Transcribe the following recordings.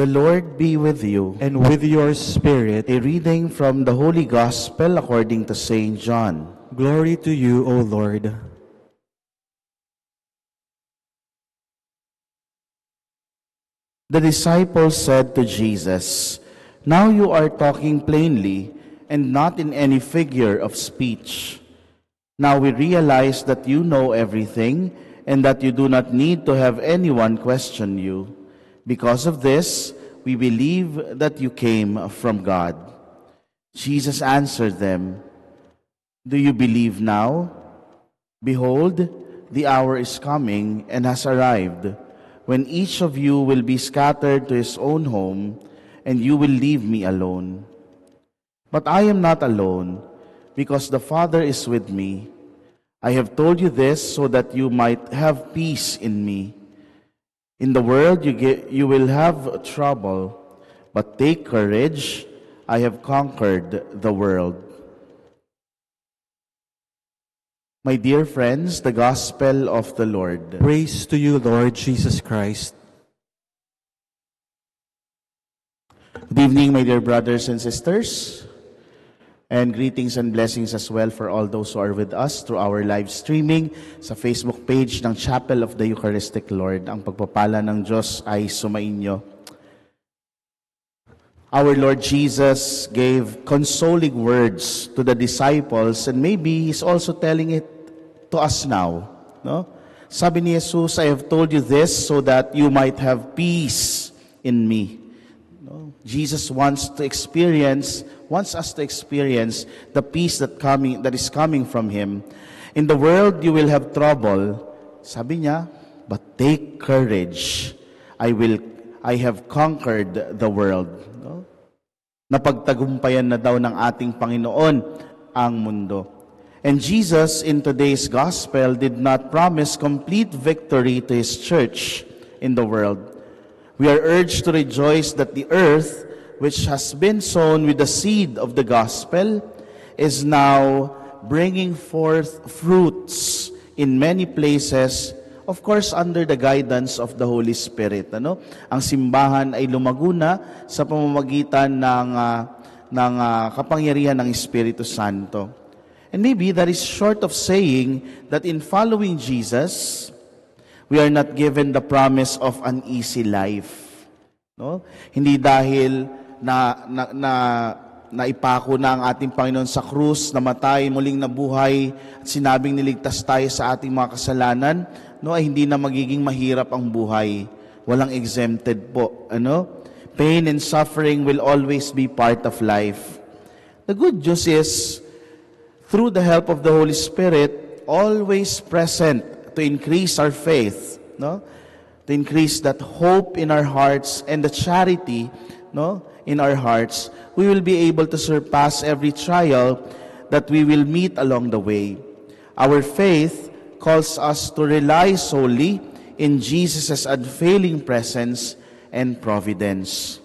The Lord be with you. And with your spirit. A reading from the Holy Gospel according to Saint John. Glory to you, O Lord. The disciples said to Jesus, "Now you are talking plainly and not in any figure of speech. Now we realize that you know everything and that you do not need to have anyone question you. Because of this, we believe that you came from God." Jesus answered them, "Do you believe now? Behold, the hour is coming and has arrived, when each of you will be scattered to his own home, and you will leave me alone. But I am not alone, because the Father is with me. I have told you this so that you might have peace in me. In the world you will have trouble, but take courage, I have conquered the world." My dear friends, the Gospel of the Lord. Praise to you, Lord Jesus Christ. Good evening, my dear brothers and sisters, and greetings and blessings as well for all those who are with us through our live streaming sa Facebook page ng Chapel of the Eucharistic Lord. Ang pagpapala ng Diyos ay sumainyo. Our Lord Jesus gave consoling words to the disciples, and maybe He's also telling it to us now. No? Sabi ni Jesus, "I have told you this so that you might have peace in me." No? Jesus wants us to experience the peace that is coming from Him. In the world you will have trouble. Sabi niya, but take courage. I have conquered the world. No? Napagtagumpayan na daw ng ating Panginoon ang mundo. And Jesus, in today's gospel, did not promise complete victory to His church in the world. We are urged to rejoice that the earth, which has been sown with the seed of the gospel, is now bringing forth fruits in many places, of course under the guidance of the Holy Spirit. Ang simbahan ay lumago na sa pamamagitan ng kapangyarihan ng Espiritu Santo. And maybe that is short of saying that in following Jesus, we are not given the promise of an easy life. No? Hindi dahil na ipako na ang ating Panginoon sa krus, namatay, muling nabuhay, at sinabing niligtas tayo sa ating mga kasalanan, no, ay hindi na magiging mahirap ang buhay. Walang exempted po. Pain and suffering will always be part of life. The good news is, through the help of the Holy Spirit, always present to increase our faith, no? To increase that hope in our hearts and the charity, no, in our hearts, we will be able to surpass every trial that we will meet along the way. Our faith calls us to rely solely in Jesus' unfailing presence and providence.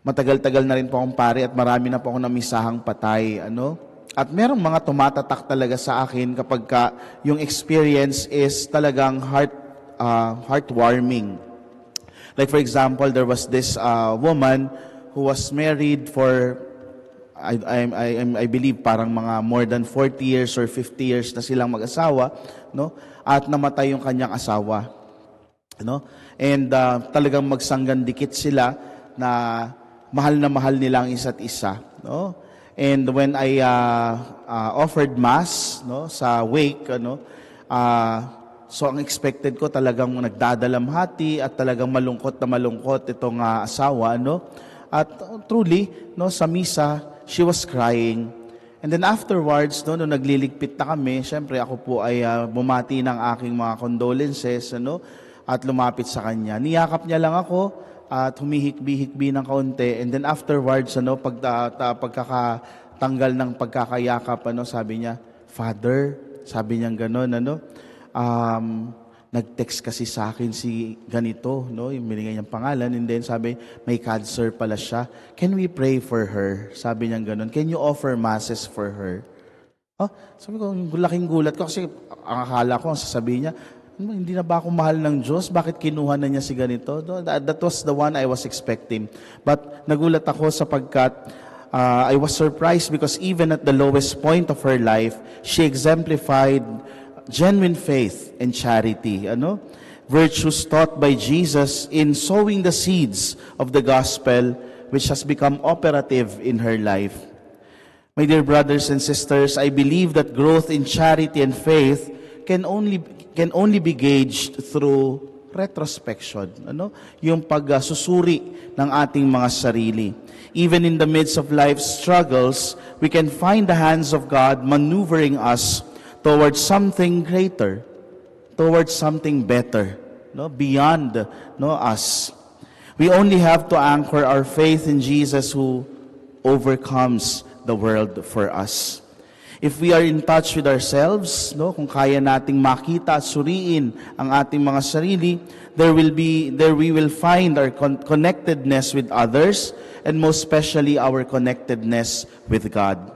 Matagal-tagal na rin po akong pare at marami na po akong namisahang patay. At merong mga tumatatak talaga sa akin kapag yung experience is talagang heartwarming. Like for example, there was this woman who was married for, I believe, parang mga more than 40 years or 50 years na silang mag-asawa, no? At namatay yung kanyang asawa. And talagang magsanggan-dikit sila na mahal nila ang isa't isa. No? And when I offered mass, no, sa wake, so ang expected ko talagang nagdadalamhati at talagang malungkot itong asawa, At truly, sa misa, she was crying. And then afterwards, nung nagliligpit na kami, syempre ako po ay bumati ng aking mga condolences, at lumapit sa kanya. Niyakap niya lang ako at humihikbi-hikbi ng kaunti. And then afterwards, pagkakatanggal ng pagkakayakap, sabi niya, "Father," sabi niya gano'n, nag-text kasi sa akin si ganito, yung binigay niyang pangalan, and then sabi, may cancer pala siya. Can we pray for her? Sabi niya gano'n. Can you offer masses for her? Sabi ko, laking gulat ko kasi ang akala ko, ang sasabihin niya, Hindi na ba ako mahal ng Diyos? Bakit kinuha na niya si ganito? No, that was the one I was expecting. But nagulat ako sapagkat I was surprised because even at the lowest point of her life, she exemplified genuine faith and charity. Virtues taught by Jesus in sowing the seeds of the gospel, which has become operative in her life. My dear brothers and sisters, I believe that growth in charity and faith can only be gauged through retrospection. Yung pagsusuri ng ating mga sarili. Even in the midst of life's struggles, we can find the hands of God maneuvering us towards something greater, towards something better, beyond us. We only have to anchor our faith in Jesus who overcomes the world for us. If we are in touch with ourselves, kung kaya nating makita at suriin ang ating mga sarili, there we will find our connectedness with others, and most especially our connectedness with God.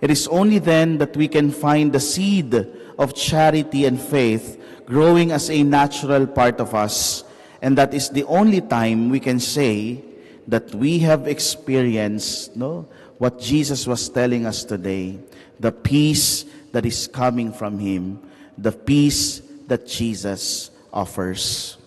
It is only then that we can find the seed of charity and faith growing as a natural part of us, and that is the only time we can say that we have experienced what Jesus was telling us today. The peace that is coming from Him, the peace that Jesus offers.